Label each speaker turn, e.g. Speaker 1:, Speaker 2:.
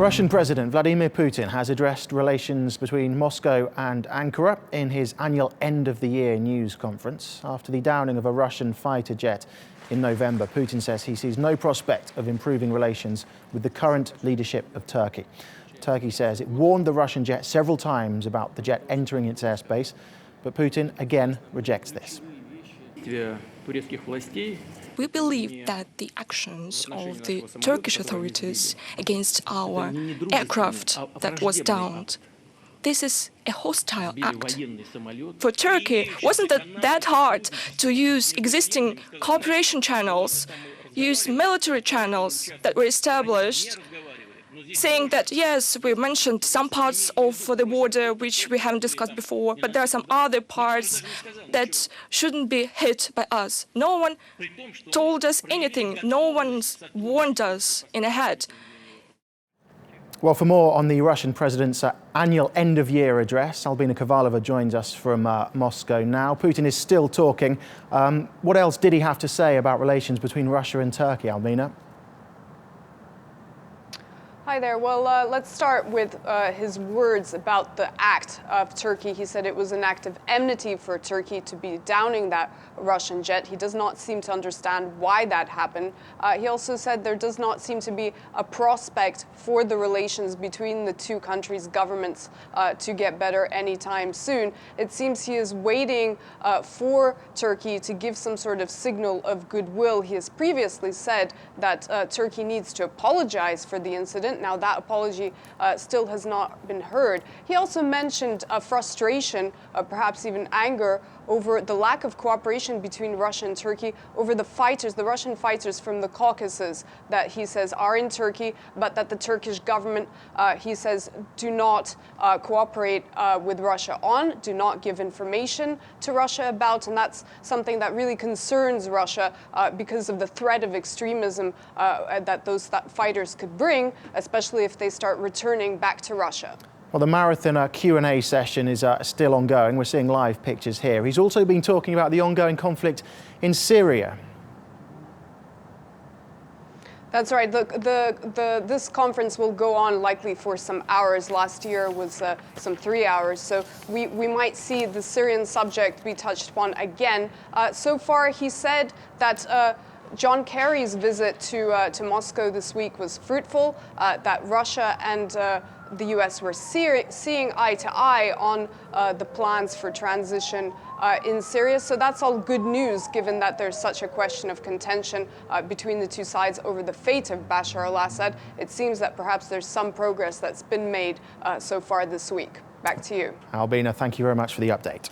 Speaker 1: Russian President Vladimir Putin has addressed relations between Moscow and Ankara in his annual end-of-the-year news conference. After the downing of a Russian fighter jet in November, Putin says he sees no prospect of improving relations with the current leadership of Turkey. Turkey says it warned the Russian jet several times about the jet entering its airspace, but Putin again rejects this.
Speaker 2: We believe that the actions of the Turkish authorities against our aircraft that was downed, this is a hostile act. For Turkey, wasn't it that hard to use existing cooperation channels, use military channels that were established, saying that, yes, we mentioned some parts of the border which we haven't discussed before, but there are some other parts that shouldn't be hit by us. No one told us anything. No one's warned us in ahead.
Speaker 1: Well, for more on the Russian president's annual end-of-year address, Albina Kovalova joins us from Moscow now. Putin is still talking. What else did he have to say about relations between Russia and Turkey, Albina?
Speaker 3: Hi there. Well, let's start with his words about the act of Turkey. He said it was an act of enmity for Turkey to be downing that Russian jet. He does not seem to understand why that happened. He also said there does not seem to be a prospect for the relations between the two countries' governments to get better anytime soon. It seems he is waiting for Turkey to give some sort of signal of goodwill. He has previously said that Turkey needs to apologize for the incident. Now, that apology still has not been heard. He also mentioned frustration, perhaps even anger, over the lack of cooperation between Russia and Turkey over the Russian fighters from the Caucasus that he says are in Turkey, but that the Turkish government, he says, do not cooperate with Russia on, do not give information to Russia about, and that's something that really concerns Russia because of the threat of extremism that those fighters could bring, especially if they start returning back to Russia.
Speaker 1: Well, the marathon Q&A session is still ongoing. We're seeing live pictures here. He's also been talking about the ongoing conflict in Syria.
Speaker 3: That's right. This conference will go on likely for some hours. Last year was some 3 hours. So we might see the Syrian subject be touched upon again. So far, he said that John Kerry's visit to Moscow this week was fruitful, that Russia and the U.S. were seeing eye to eye on the plans for transition in Syria. So that's all good news, given that there's such a question of contention between the two sides over the fate of Bashar al-Assad. It seems that perhaps there's some progress that's been made so far this week. Back to you.
Speaker 1: Albina, thank you very much for the update.